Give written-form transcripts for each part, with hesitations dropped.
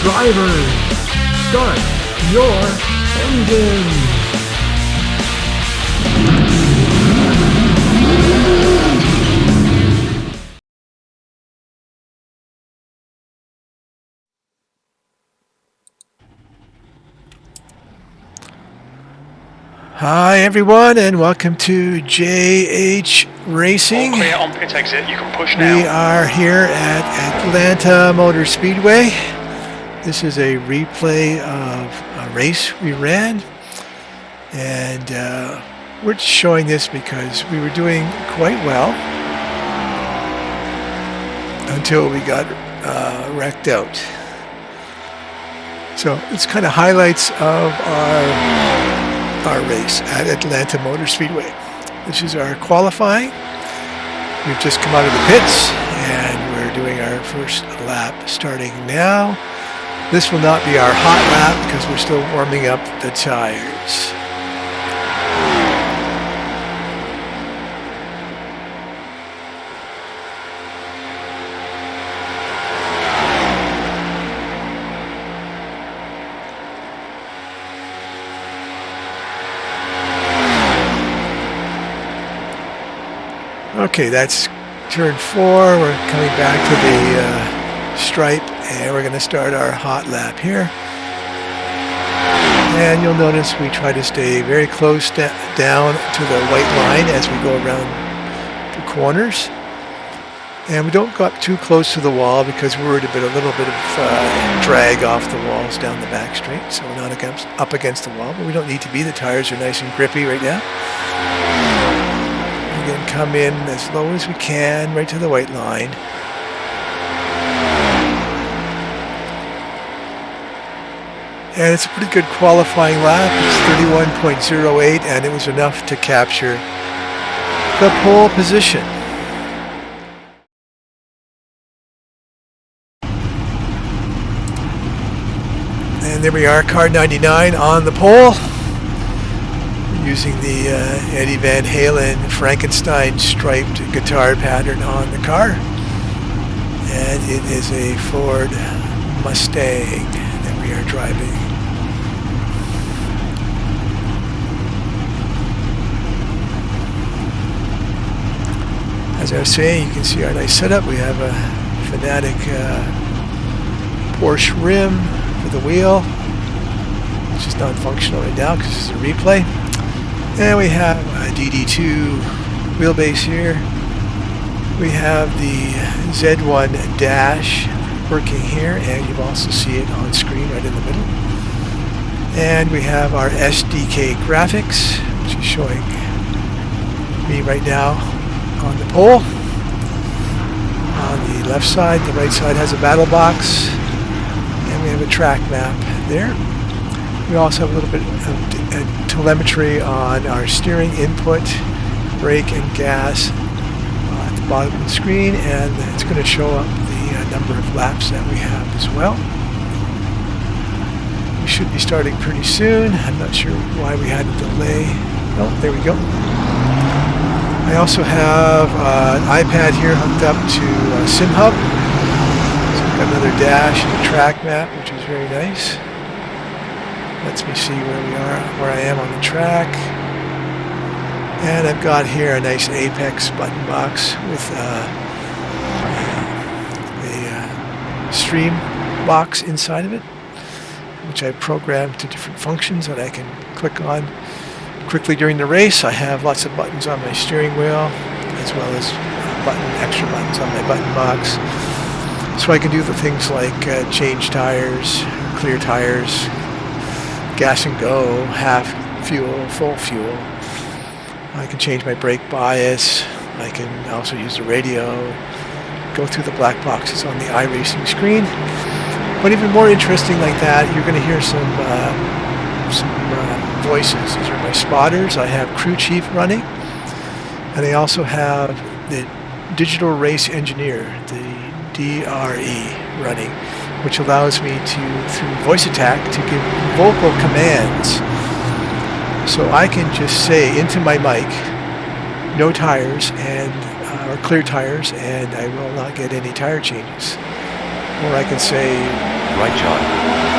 Drivers, start your engines! Hi everyone, and welcome to JHRacing. All clear on pit exit, you can push now. We are here at Atlanta Motor Speedway. This is a replay of a race we ran, and we're just showing this because we were doing quite well until we got wrecked out. So it's kind of highlights of our race at Atlanta Motor Speedway. This is our qualifying. We've just come out of the pits and we're doing our first lap starting now. This will not be our hot lap because we're still warming up the tires. Okay, that's turn 4. We're coming back to the stripe, and we're going to start our hot lap here. And you'll notice we try to stay very close down to the white line as we go around the corners. And we don't go up too close to the wall because we're worried about a little bit of drag off the walls down the back straight. So we're not up against the wall, but we don't need to be. The tires are nice and grippy right now. And come in as low as we can, right to the white line. And it's a pretty good qualifying lap. It's 31.08, and it was enough to capture the pole position. And there we are, car 99 on the pole, using the Eddie Van Halen Frankenstein striped guitar pattern on the car. And it is a Ford Mustang that we are driving. As I was saying, you can see our nice setup. We have a Fanatic Porsche rim for the wheel, which is non-functional right now because it's a replay. And we have a DD2 wheelbase here. We have the Z1 Dash working here, and you also see it on screen right in the middle. And we have our SDK graphics, which is showing me right now on the pole. On the left side, the right side has a battle box, and we have a track map there. We also have a little bit of telemetry on our steering input, brake and gas at the bottom of the screen, and it's going to show up the number of laps that we have as well. We should be starting pretty soon. I'm not sure why we had a delay. Oh, there we go. I also have an iPad here hooked up to SimHub. So I've got another dash and a track map, which is very nice. Lets me see where I am on the track. And I've got here a nice Apex button box with a stream box inside of it, which I programmed to different functions that I can click on quickly during the race. I have lots of buttons on my steering wheel, as well as extra buttons on my button box. So I can do the things like change tires, clear tires, gas and go, half fuel, full fuel. I can change my brake bias. I can also use the radio, go through the black boxes on the iRacing screen. But even more interesting like that, you're going to hear some voices. These are my spotters. I have crew chief running, and I also have the digital race engineer, the DRE, running, which allows me to, through voice attack, to give vocal commands. So I can just say into my mic, no tires, and or clear tires, and I will not get any tire changes. Or I can say Right John.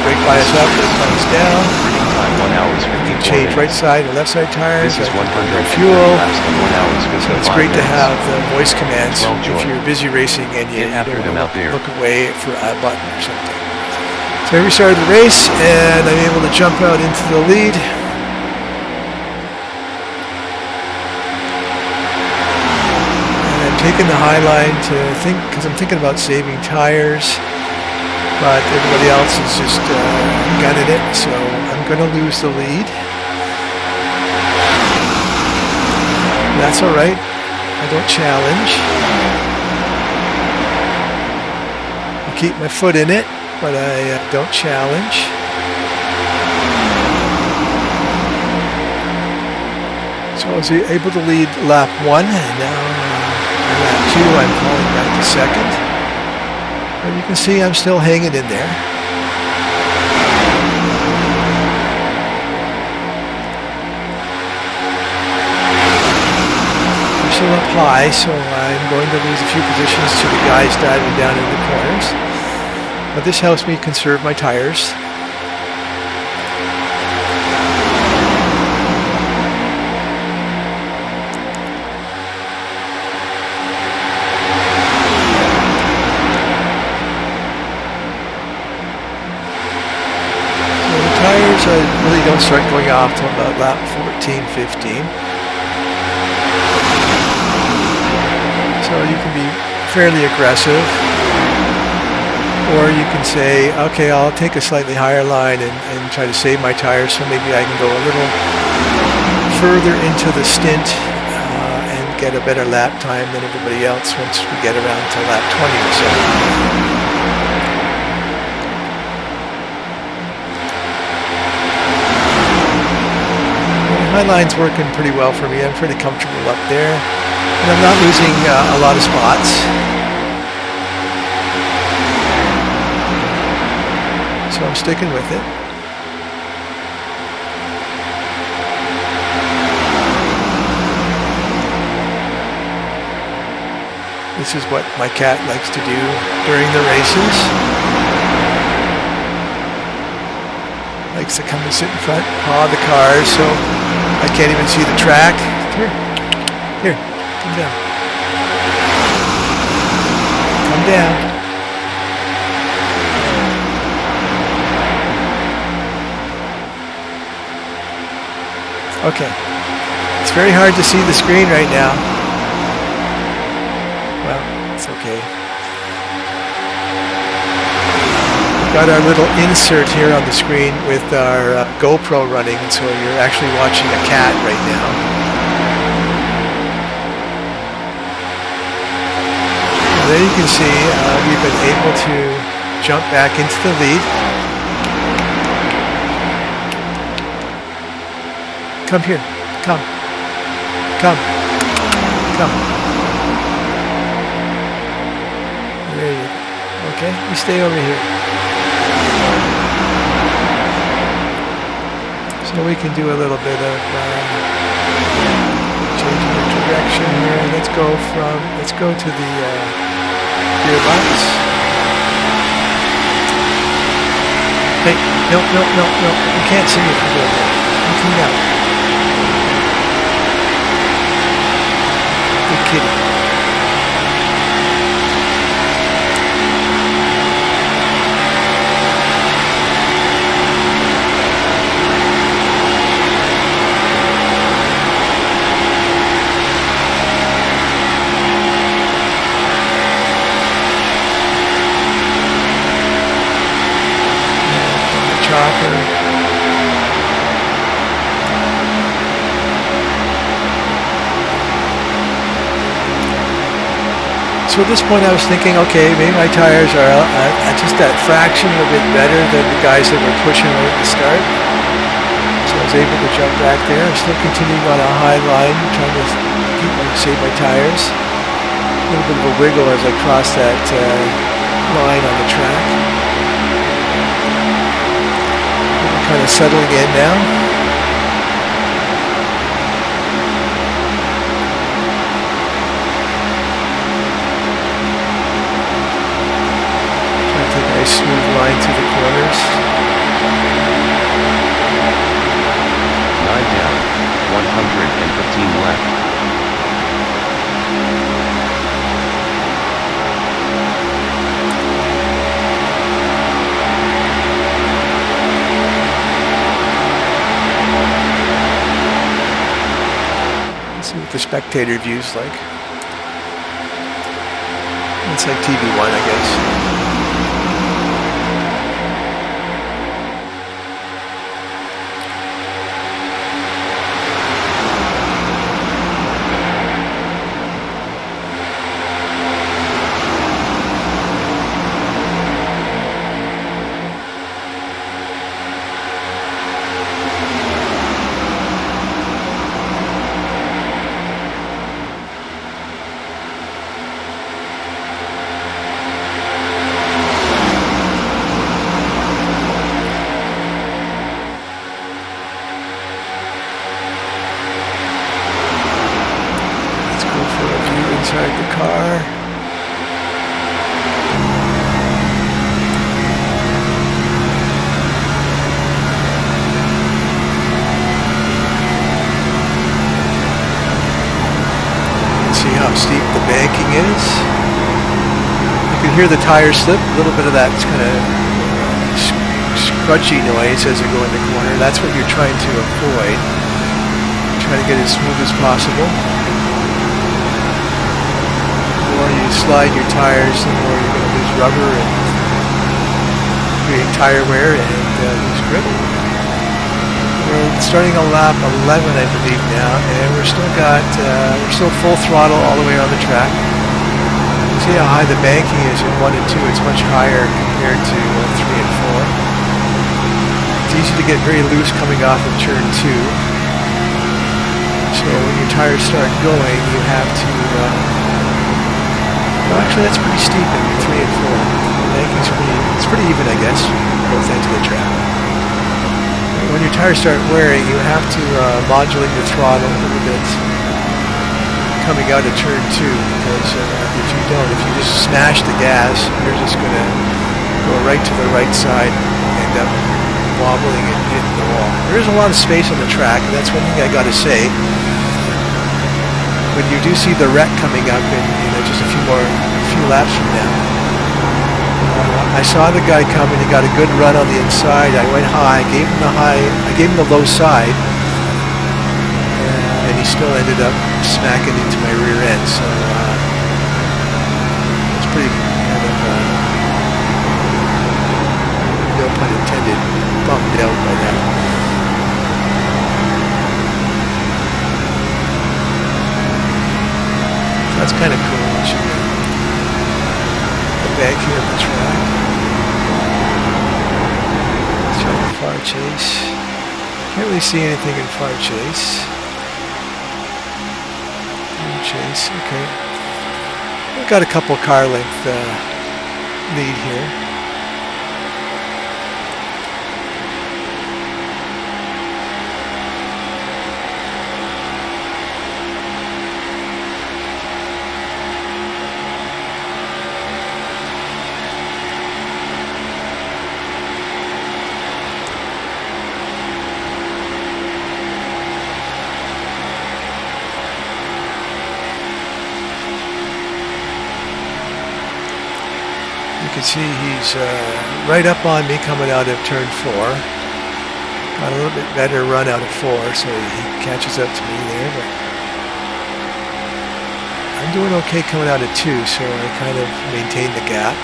brake bias up, brake bias down. Reading time 1 hour is 54 Change right minutes. side or left side tires. This is 100 fuel. laps in 1 hour is 55 So it's great to minutes. have the voice commands Well, if Joy. you're busy racing and you Get after don't them want out there. to look away for a button or something. So we started the race and I'm able to jump out into the lead. And I'm taking the high line to think, because I'm thinking about saving tires, but everybody else is just gunning it, so I'm going to lose the lead. That's all right. I don't challenge. I keep my foot in it, but I don't challenge. So I was able to lead lap 1, and now on lap 2 I'm falling back to second. But you can see I'm still hanging in there. I'm still up high, so I'm going to lose a few positions to the guys diving down in the corners. But this helps me conserve my tires. So the tires really don't start going off till about lap 14, 15. So you can be fairly aggressive. Or you can say, okay, I'll take a slightly higher line and try to save my tires, so maybe I can go a little further into the stint and get a better lap time than everybody else once we get around to lap 20 or so. The high line's working pretty well for me. I'm pretty comfortable up there. And I'm not losing a lot of spots. So I'm sticking with it. This is what my cat likes to do during the races. Likes to come and sit in front, paw the cars, so I can't even see the track. Here, come down. Come down. Okay, it's very hard to see the screen right now. Well, it's okay. We've got our little insert here on the screen with our GoPro running, so you're actually watching a cat right now. Now there you can see we've been able to jump back into the lead. Come here. Come. Come. Come. There you go. Okay, you stay over here. So we can do a little bit of changing the direction here. Let's go to the gearbox. Hey, no. You can't see if you go there. You come down. Good kitty. Chopper. So at this point I was thinking, okay, maybe my tires are just that fraction a bit better than the guys that were pushing right at the start. So I was able to jump back there. I'm still continuing on a high line, trying to save my tires. A little bit of a wiggle as I cross that line on the track. I'm kind of settling in now. nice smooth line through the corners. 9 down, 115 left. Let's see what the spectator view's like. It's like TV1, I guess. Inside the car. See how steep the banking is. You can hear the tires slip. A little bit of that kind of scrunchy noise as they go in the corner. That's what you're trying to avoid. Trying to get it as smooth as possible. The more you slide your tires, the more you're going to lose rubber and create tire wear and lose grip. We're starting on lap 11, I believe now, and we're still full throttle all the way on the track. You see how high the banking is in 1 and 2. It's much higher compared to 3 and 4. It's easy to get very loose coming off of turn 2. So when your tires start going, you have to well, actually, that's pretty steep in 3 and 4. The banking's pretty even, I guess, both ends of the track. When your tires start wearing, you have to modulate the throttle a little bit coming out of turn 2, because if you don't, if you just smash the gas, you're just going to go right to the right side and end up wobbling and hitting the wall. There is a lot of space on the track, and that's one thing I got to say. When you do see the wreck coming up in just a few laps from now, I saw the guy coming. He got a good run on the inside. I went high, gave him the low side, and he still ended up smacking into my rear end. So it's pretty kind of no pun intended, bummed out by that. That's kind of cool. Go back here on the track. Let's try the far chase. Can't really see anything in far chase. Chase, okay. We've got a couple car length lead here. You can see he's right up on me coming out of turn 4. Got a little bit better run out of 4, so he catches up to me there. But I'm doing okay coming out of 2, so I kind of maintain the gap.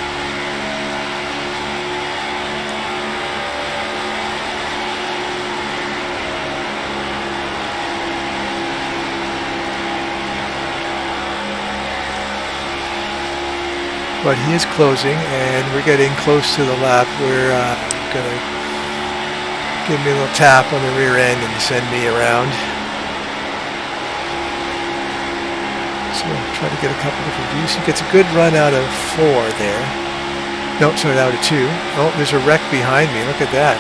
But he is closing, and we're getting close to the lap. We're going to give me a little tap on the rear end and send me around. So try to get a couple different views. He gets a good run out of 4 there. Nope, sorry, out of 2. Oh, there's a wreck behind me. Look at that.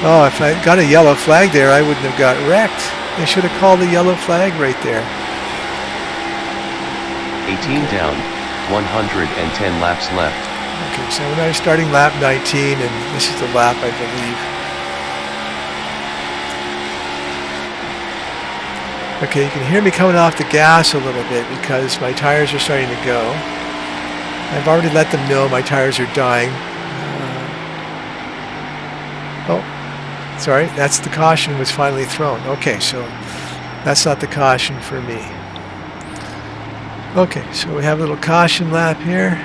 Oh, if I got a yellow flag there, I wouldn't have got wrecked. They should have called the yellow flag right there. 18 down. 110 laps left. Okay, so we're now starting lap 19, and this is the lap, I believe. Okay, you can hear me coming off the gas a little bit because my tires are starting to go. I've already let them know my tires are dying. Oh, sorry, that's the caution was finally thrown. Okay, so that's not the caution for me. Okay, so we have a little caution lap here.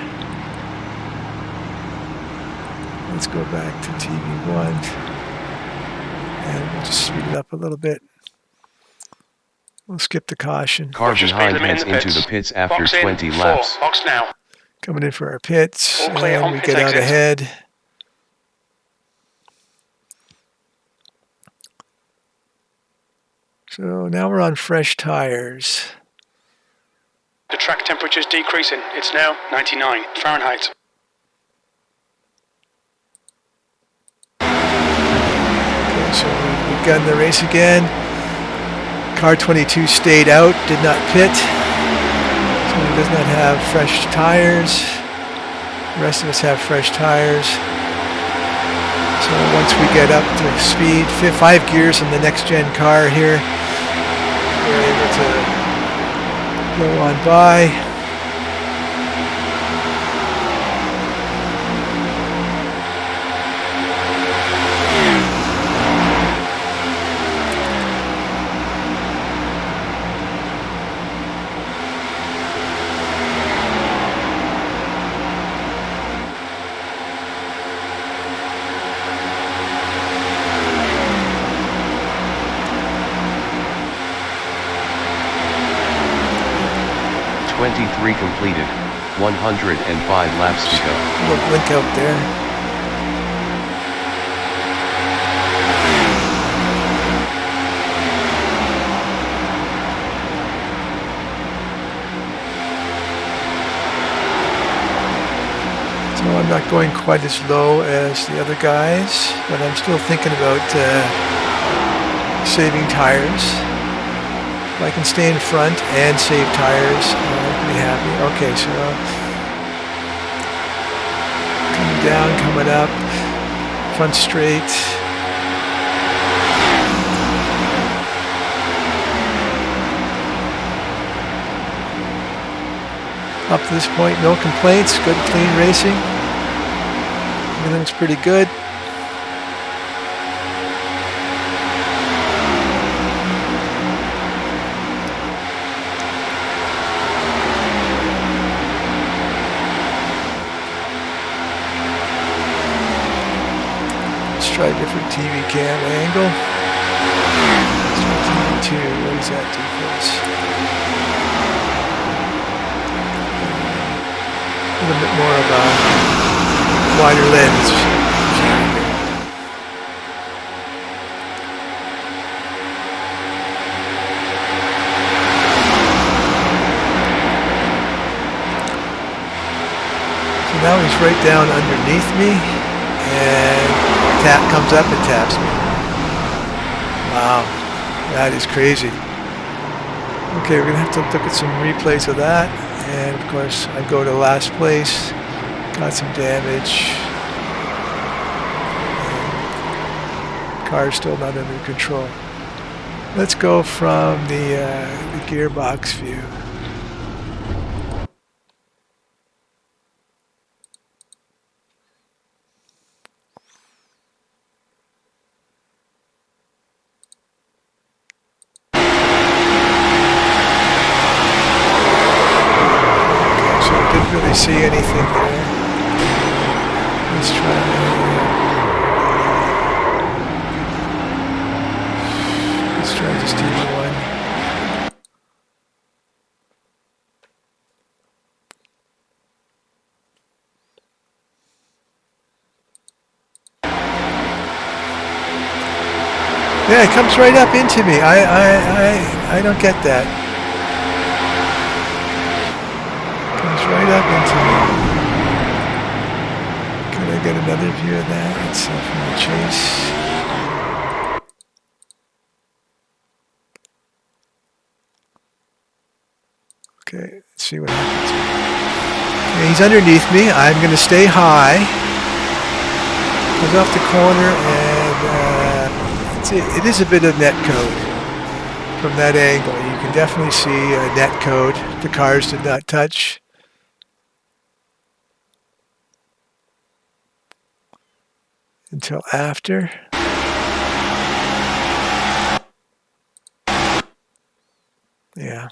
Let's go back to TV1 and we'll just speed it up a little bit. We'll skip the caution. Car behind heads into the pits after 20 laps. Box now. Coming in for our pits, All clear and on we pit get out exit. ahead. So now we're on fresh tires. The track temperature is decreasing. It's now 99 Fahrenheit. Okay, so we've begun the race again. Car 22 stayed out, did not pit. So he does not have fresh tires. The rest of us have fresh tires. So once we get up to speed, 5 gears in the next gen car here, we're able to go on by. Completed, 105 laps to go. Little blink out there. So I'm not going quite as low as the other guys, but I'm still thinking about saving tires. If I can stay in front and save tires, I'm pretty happy. Okay, so coming down, coming up, front straight. Up to this point, no complaints, good clean racing. Everything's pretty good. Try a different TV cam angle. Let's try TV2. What does that do for us? A little bit more of a wider lens. So now he's right down underneath me, and tap comes up and taps me. Wow, that is crazy. Okay, we're gonna have to look at some replays of that, and of course I go to last place, got some damage, and car's still not under control. Let's go from the gearbox view. See anything there? Let's try. Let's try just TV1. Yeah, it comes right up into me. I don't get that. Right up into me. Could I get another view of that? Let's see from the chase. Okay, let's see what happens. Okay, he's underneath me. I'm going to stay high. Goes off the corner, and it is a bit of net code from that angle. You can definitely see net code. The cars did not touch. Until after. Yeah.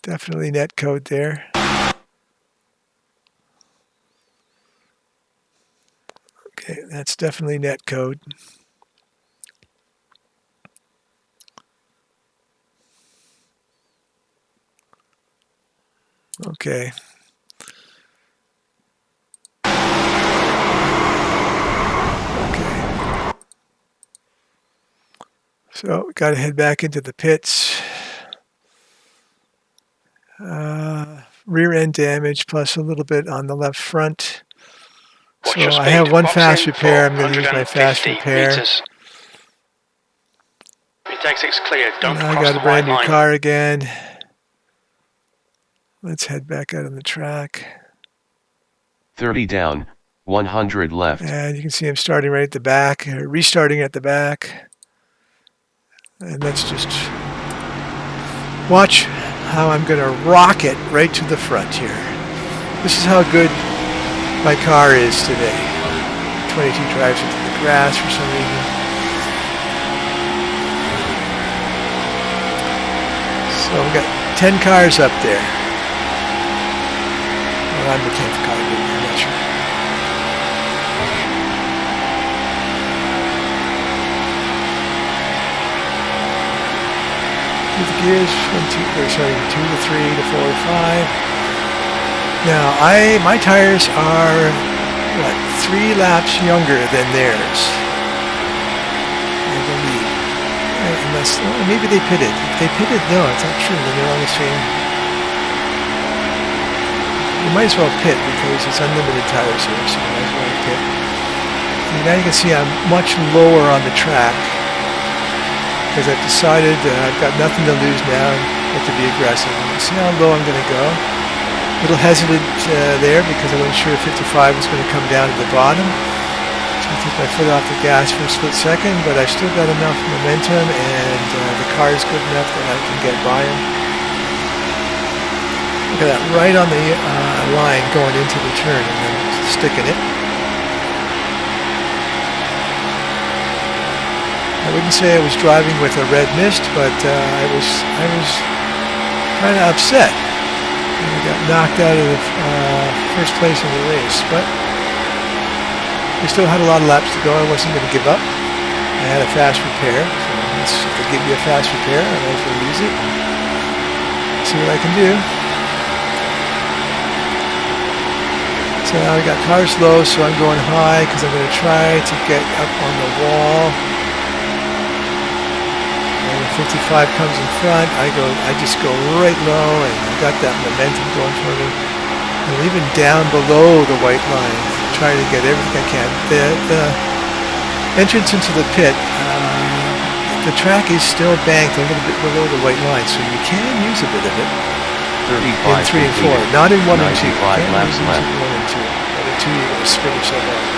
Definitely net code there. Okay, that's definitely net code. Okay. So got to head back into the pits. Rear end damage plus a little bit on the left front. So I have one fast repair. I'm going to use my fast repair. Meters. Your exit's clear. Don't cross I got the a brand white new line. car again. Let's head back out on the track. 30 down, 100 left. And you can see I'm starting right at the back, restarting at the back. And let's just watch how I'm going to rocket right to the front here. This is how good my car is today. 22 drives into the grass for some reason. So we've got 10 cars up there. Well, I'm the 10th car, I'm not sure. The gears from 2 to 3 to 4 to 5. Now my tires are what, 3 laps younger than theirs, I believe. Unless maybe they pitted. If they pitted, no, it's not true. Then they're on the same. You might as well pit because it's unlimited tires here, so you might as well pit. And now you can see I'm much lower on the track. Because I've decided I've got nothing to lose now but to be aggressive. See how low I'm going to go. A little hesitant there because I wasn't sure if 55 was going to come down to the bottom. So I took my foot off the gas for a split second, but I still got enough momentum and the car is good enough that I can get by him. Look at that, right on the line going into the turn and then sticking it. I wouldn't say I was driving with a red mist, but I was kind of upset. I got knocked out of the first place in the race, but we still had a lot of laps to go. I wasn't going to give up. I had a fast repair, so if they give you a fast repair, I might as well use it. See what I can do. So now I got cars low, so I'm going high because I'm going to try to get up on the wall. 55 comes in front, I just go right low and I got that momentum going for me. And even down below the white line, trying to get everything I can. The entrance into the pit, the track is still banked a little bit below the white line, so you can use a bit of it. 35 in 3 and 4, not in 1 and 2. 95 laps left. 1 and 2. 1 and 2, you're going to spin yourself out.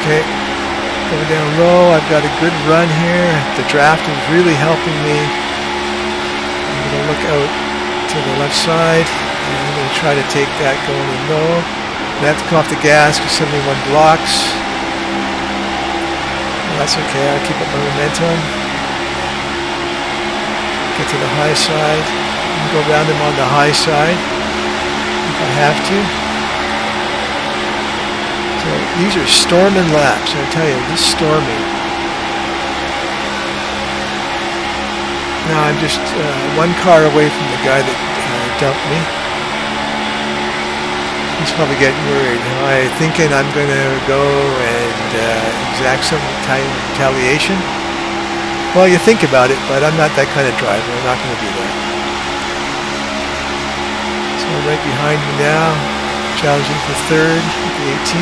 Okay. Going down low, I've got a good run here. The draft is really helping me. I'm going to look out to the left side, and I'm going to try to take that going in low. I have to come off the gas because 71 blocks. Well, that's okay, I'll keep up my momentum. Get to the high side, and go around him on the high side if I have to. So these are storming laps, I tell you, this is storming. Now I'm just 1 car away from the guy that dumped me. He's probably getting worried. Am I thinking I'm going to go and exact some retaliation? Well, you think about it, but I'm not that kind of driver. I'm not going to do that. So I'm right behind me now. Challenging for 3rd with the 18.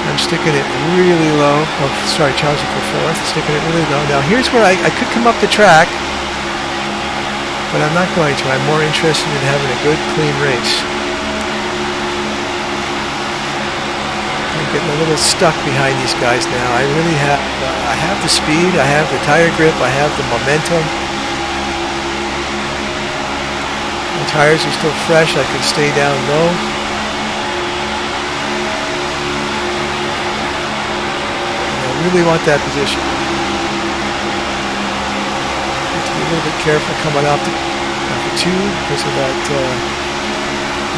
I'm sticking it really low. Oh, sorry, challenging for 4th. Sticking it really low. Now here's where I could come up the track. but I'm not going to. I'm more interested in having a good, clean race. I'm getting a little stuck behind these guys now. I really have, I have the speed, I have the tire grip, I have the momentum. My tires are still fresh, I can stay down low. And I really want that position. Have to be a little bit careful coming off the tube because of that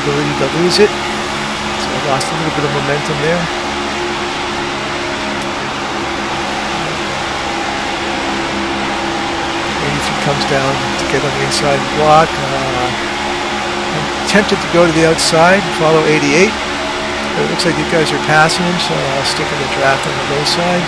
ability to lose it. So I lost a little bit of momentum there. Comes down to get on the inside block. I'm tempted to go to the outside, follow 88, but it looks like you guys are passing him, so I'll stick in the draft on the low side.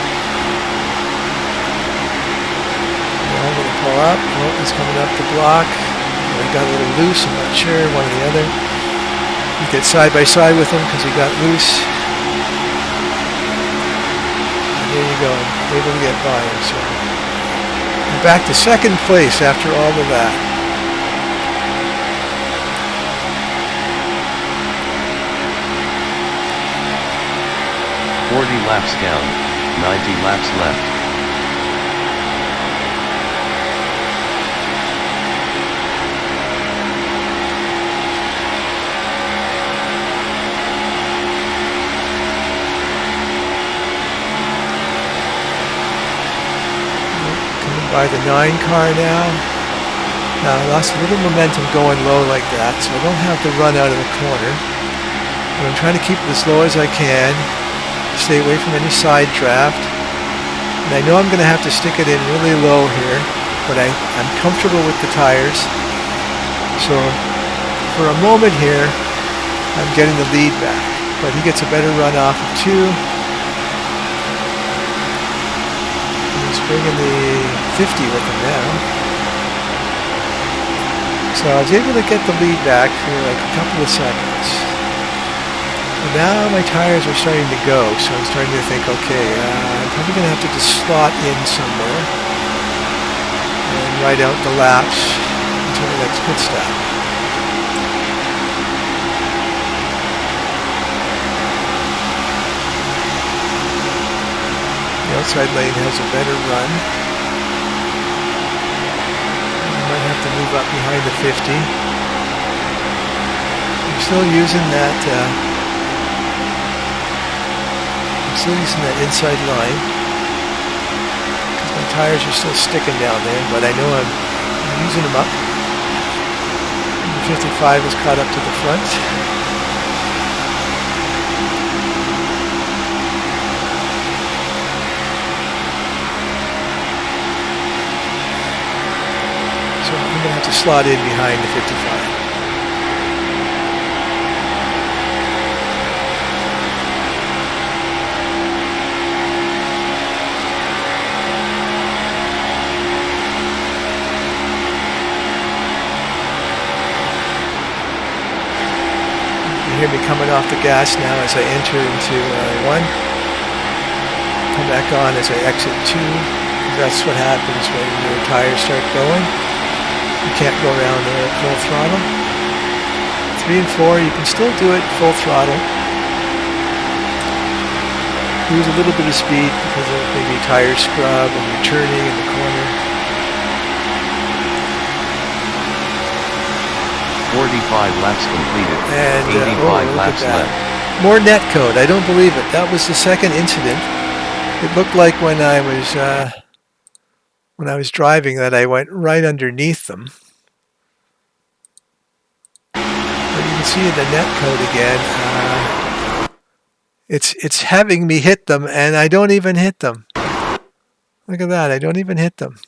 Now I'm going to pull up. Oh, he's coming up the block. I got a little loose, I'm not sure, one or the other. You get side by side with him because he got loose. And there you go, able to get by him. So back to second place after all of that. Laps down, 90 laps left. By the 9 car now. Now I lost a little momentum going low like that, so I don't have to run out of the corner. But I'm trying to keep it as low as I can, stay away from any side draft. And I know I'm going to have to stick it in really low here, but I'm comfortable with the tires. So for a moment here, I'm getting the lead back, but he gets a better run off of 2. Bringing the 50 with him now. So I was able to get the lead back for like a couple of seconds. And now my tires are starting to go, so I'm starting to think, okay, I'm probably going to have to just slot in somewhere and ride out the laps until the next pit stop. Outside lane has a better run. I might have to move up behind the 50. I'm still using that. I'm still using that inside line because my tires are still sticking down there. But I know I'm using them up. And the 55 is caught up to the front. I'm going to have to slot in behind the 55. You hear me coming off the gas now as I enter into 1. Come back on as I exit 2. That's what happens when your tires start going. You can't go around there at full throttle. 3 and 4, you can still do it full throttle. Lose a little bit of speed because of maybe tire scrub when you're turning in the corner. 45 laps completed, And 85 laps left. More netcode, I don't believe it. That was the second incident. It looked like when I was driving that I went right underneath them. But you can see in the netcode again, it's having me hit them and I don't even hit them. Look at that, I don't even hit them.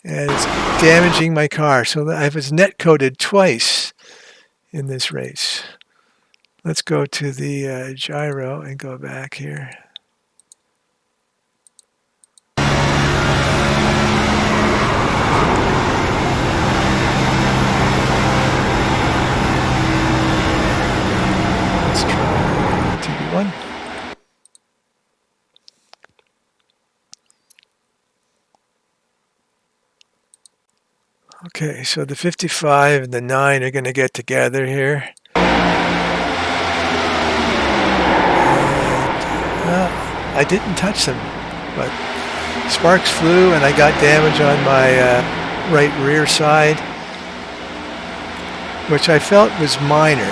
And it's damaging my car. So I was netcoded twice in this race. Let's go to the gyro and go back here. Let's try TB1. Okay, so the 55 and the 9 are going to get together here. And, I didn't touch them, but sparks flew and I got damage on my right rear side, which I felt was minor.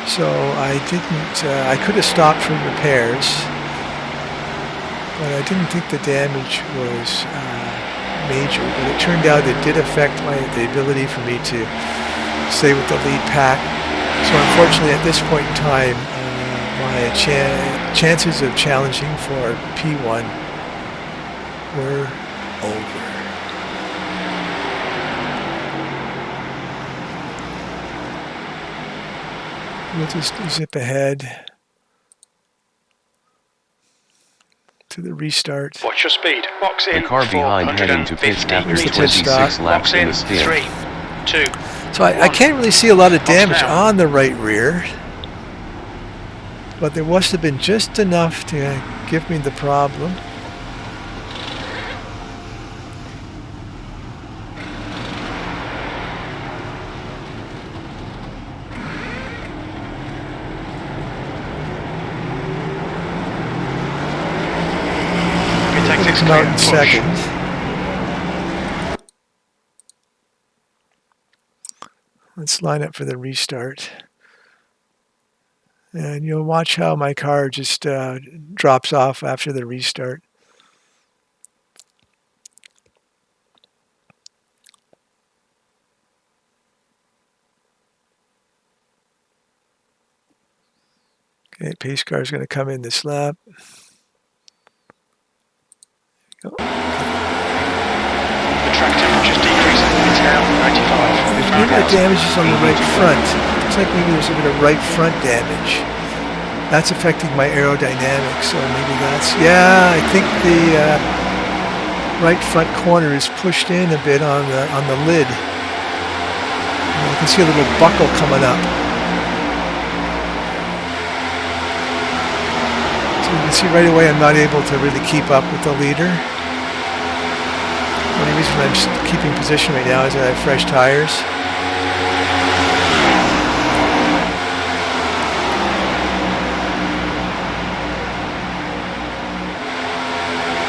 So I didn't, I could have stopped for repairs, but I didn't think the damage was major. But it turned out it did affect the ability for me to stay with the lead pack. So unfortunately at this point in time, my chances of challenging for P1 were over. We'll just zip ahead to the restart. Watch your speed. Box in. The car behind heading to pits after Here's the pit 26 stop. laps Box in in. the stint. 3, 2. So I can't really see a lot of damage down. on the right rear, but there must have been just enough to give me the problem. Come out in second. Let's line up for the restart. And you'll watch how my car just drops off after the restart. Okay, pace car is going to come in this lap. The track temperature's decreasing. It's now 95. Maybe the damage is on the right front. Looks like maybe there's a bit of right front damage. That's affecting my aerodynamics, so maybe that's... Yeah, I think the right front corner is pushed in a bit on the lid. And you can see a little buckle coming up. So you can see right away I'm not able to really keep up with the leader. The only reason I'm keeping position right now is that I have fresh tires.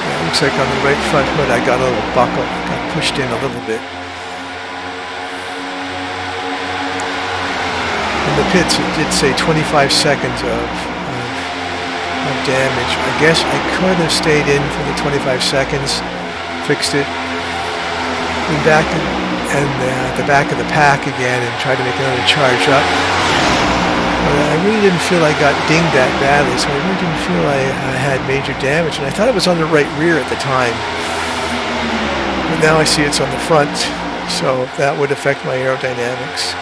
Yeah, it looks like on the right front hood I got a little buckle, got pushed in a little bit. In the pits it did say 25 seconds of damage. I guess I could have stayed in for the 25 seconds, fixed it, went back and the back of the pack again and tried to make another charge up. But I really didn't feel I got dinged that badly, so I really didn't feel I had major damage. And I thought it was on the right rear at the time. But now I see it's on the front, so that would affect my aerodynamics.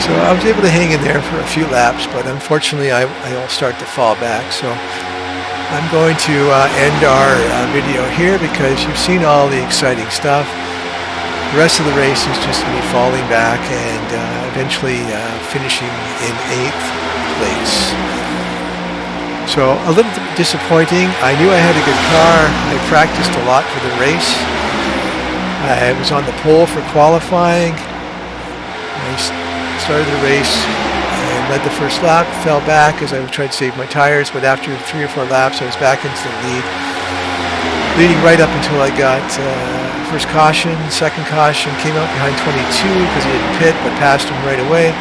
So I was able to hang in there for a few laps, but unfortunately I'll start to fall back. So I'm going to end our video here because you've seen all the exciting stuff. The rest of the race is just me falling back and eventually finishing in 8th place. So a little disappointing. I knew I had a good car. I practiced a lot for the race. I was on the pole for qualifying. Started the race and led the first lap, fell back as I tried to save my tires, but after 3 or 4 laps I was back into the lead, leading right up until I got first caution, second caution, came out behind 22 because he didn't pit, but passed him right away.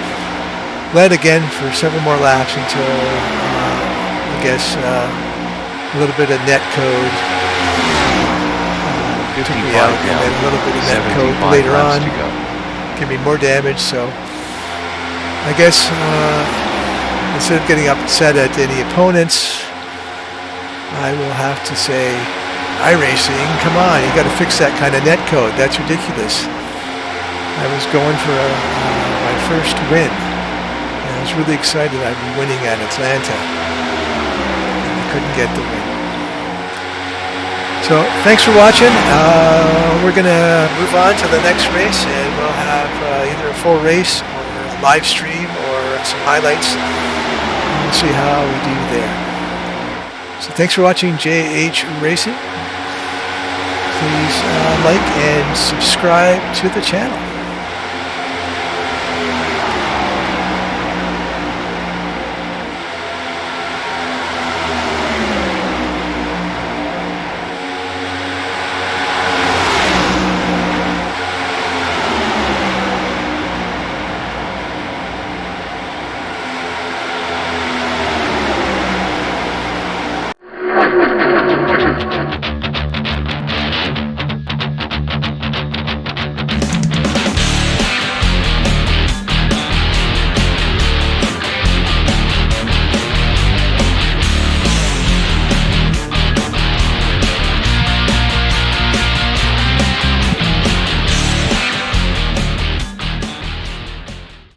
Led again for several more laps until I guess a little bit of net code took me out, and then a little bit of net code later on give me more damage. So I guess instead of getting upset at any opponents, I will have to say, iRacing, come on, you got to fix that kind of net code. That's ridiculous. I was going for my first win. And I was really excited I'd be winning at Atlanta. And I couldn't get the win. So thanks for watching. We're going to move on to the next race, and we'll have either a full race or a live stream or some highlights. We'll see how we do there. So thanks for watching JHRacing. Please like and subscribe to the channel.